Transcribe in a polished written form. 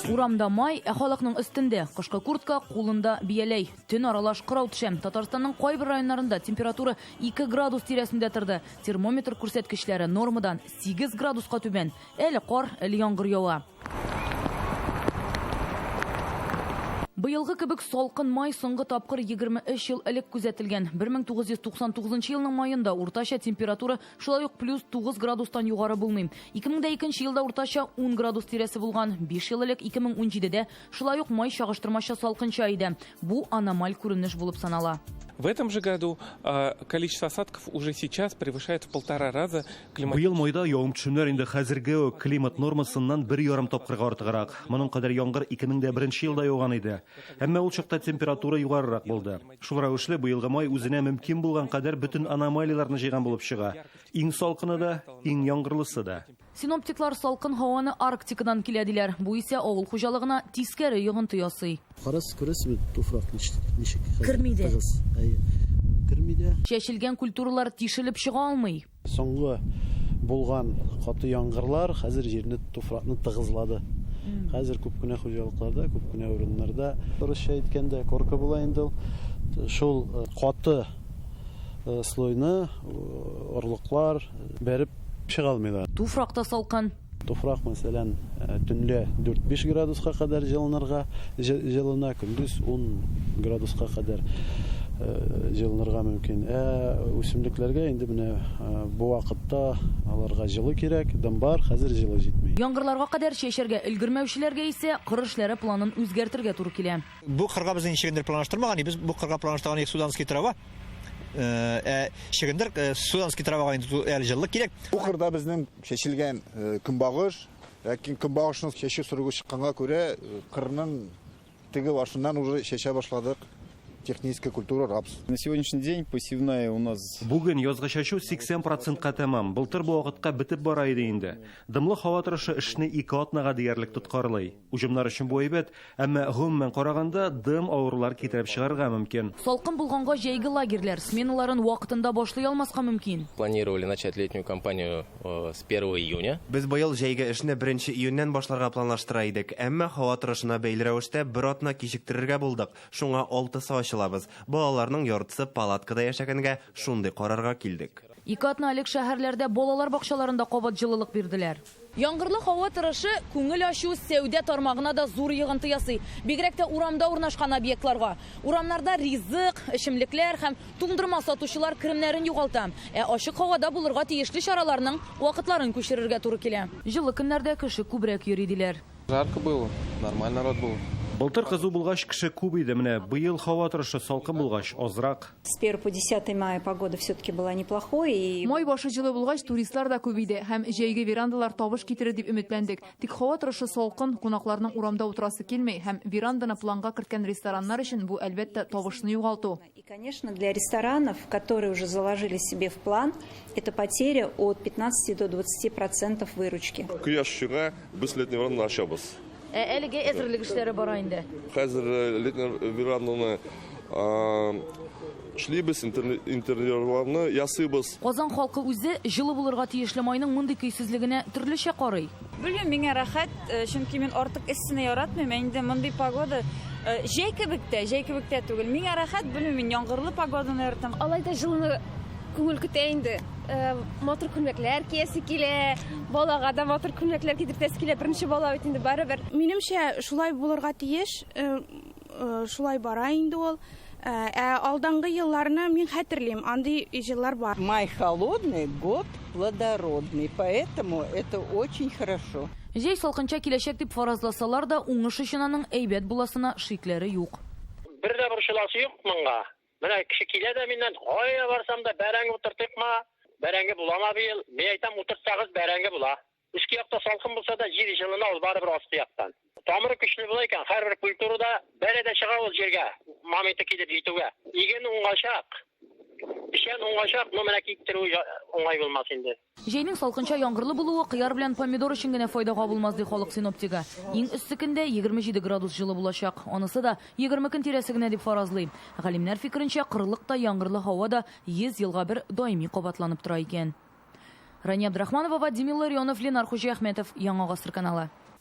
Урамда май, халыкның өстендә, кышкы куртка, кулында бияләй. Төн аралаш кырау төшәм. Татарстанның кайбер районнарында температура 2 градус тирәсендә торды. Термометр күрсәткечләре нормадан 8 градуска түбән. Әле кар, әле яңгыр ява. Быелгы кебек салкын май соңгы тапкыр 23 ел элек күзәтелгән. 1999 елның майында уртача температура шулай ук +9 градустан югары булмый. 2002 елда уртача 10 градус тирәсе булган. 5 ел элек 2017дә шулай ук май чагыштырмача салкынча иде. Бу аномаль күренеш булып санала. В этом же году количество осадков уже сейчас превышает в 1,5 раза климат. Быел майда явым-төшемнәр инде хәзерге климат нормасыннан 1,5 тапкырга артыграк. Моның кадәр яңгыр 2001 елда яуган иде. Әмма ул чакта температура югарырак булды. Шул рәвешле быелгы май үзенә мөмкин булган кадәр бөтен аномалияларны җыйган булып чыга. Иң салкыны да, иң яңгырлысы да. Синоптиклар салкын һаваны Арктикадан килә диләр. Бу исә авыл хуҗалыгына тискәре йогынты ясый. Күрәсез, туфрак ничек? Кирмиде. Кирмиде. Чәчелгән культуралар тишелеп чыга алмый. Соңгы булган каты яңгырлар хәзер җирне туфракны тыгызлады. Хәзер күп кенә хуҗалыкларда, күп кенә урыннарда турыша әйткәндә корка була инде. Шул каты слойны орлыклар бәреп чыга алмыйлар. Туфракта салкын. Туфрак мәсәлән төнлә 4-5 градуска кадәр җылына, көндез 10 градуска кадәр җылынырга мөмкин. Үсемлекләргә инде менә бу вакытта аларга җылы кирәк, дымбар, хәзер җылы җитмәй. Яңгырларга кадәр чәчәргә өлгермәүчеләргә исә кыр эшләре планын үзгәртергә туры килә. Бу кырга безнең ничегендер планлаштырмаган, без бу кырга планлаштырган суданский трава. Шигендер суданский травага инде әле җылы кирәк. Бу кырда безнең чәчелгән көнбагыш, ләкин көнбагышның чәчү сөрүгө чыкканга күрә кырның теге башыннан уже чәчә башладык. Техническая культура рапс. На сегодняшний день посевная у нас... Бүген язгы чәчү 80%-ка тәмам. Былтыр бу вакытка бетеп бара иде инде. Дымлы һава торышы эшне 2 атнага диярлек тоткарлый. Уҗымнар өчен бу әйбәт, әмма гомумән караганда дым авырулар китереп чыгарга мөмкин. Салкын булганга җәйге лагерьләр сменаларын вакытында башлый алмаска мөмкин. Планировали начать летнюю кампанию с 1 июня. Без быел җәйге эшне 1 июньнән башларга планлаштыра идек, әмма һава торышына бәйле рәвештә 1 атна кичектерергә булдык. Шуңа 6 саачылабыз. Балаларның яртысы палаткада яшәгәнгә шундый карарга килдек. 2 атна элек шәһәрләрдә балалар бакчаларында кабат җылылык бирделәр. Яңгырлы һава торышы күңел ачу сәүдә тармагына да зур йогынты ясый. Бигрәк тә урамда урнашкан объектларга. Урамнарда ризык, эчемлекләр һәм туңдырма сатучылар керемнәрен югалта. Ачык һавада булырга тиешле чараларның вакытларын күчерергә туры килә. Җылы көннәрдә кеше күбрәк йөри диләр. Жарко было, нормально народ был. Былтыр кызу булгач кеше күп иде, менә быел һава торышы салкын булгач азрак. С 1 по 10 мая погода все-таки была неплохой. Май башы җылы булгач туристлар да күп иде һәм җәйге верандалар табыш китерер дип өметләндек. Тик һава торышы салкын, кунакларның урамда утырасы килмәй һәм веранданы планга керткән рестораннар өчен бу әлбәттә табышны югалту. И, конечно, для ресторанов, которые уже заложили себе в план, это потеря от 15 до 20% выручки. Кояш чыга, без летний веранданы ачабыз. Әлегә әзерлек эшләре бара инде. Хәзер летний веранданы шлибез, интерьерларны ясыйбыз. Казан халкы үзе җылы булырга тиешле майның мондый көйсезлегенә төрлечә карый. Белмим, миңа рәхәт, чөнки мин артык эссене яратмыйм. Инде мондый погода җәй кебек тә түгел. Миңа рәхәт, белмим, мин яңгырлы погоданы яратам. Алайда җылыны күңел көтә инде. Матур күлмәкләр киясе килә, балага да матур күлмәкләр кидертәсе килә, беренче бала бит инде барыбер. Минемчә, шулай булырга тиеш, шулай бара инде ул. Алдыңгы елларны мин хәтерлим, андый җиллар бар. Май холодный, год плодородный, поэтому это очень хорошо. Җәй салкынча киләчәк дип фаразласалар да, уңыш өчен аның әйбәт буласына шикләре юк. Бер дә борчыласы юк монга. Менә кеше килә дә миннән, "Кая барсам да бәрәңге утыртыкма, бәрәңге буламы быел?" Мен әйтәм, утыртсагыз бәрәңге була. Үске якта салкын булса да, җир җылына ул барыбер асты яктан. Тамыры көчле була икән, һәрбер культурада бәрәдә чыга ул җиргә, моменты килеп җитүгә. Иген уңачак. Ишән уңачак, но менә китерү уңай булмас инде. Җәйнең салкынча яңгырлы булуы кыяр белән помидор өчен генә файдага булмас ди халык синоптигы. Иң өсте көндә 27 градус җылы булачак. Анысы да 20 көн тирәсе генә дип фаразлый. Галимнәр фикеренчә, кырлыкта яңгырлы һавада 100 елга бер даими кабатланып тора икән. Рания Абдрахманова, Вадим Илларионов, Ленар Хуҗиәхмәтов, Яңа гасыр каналы.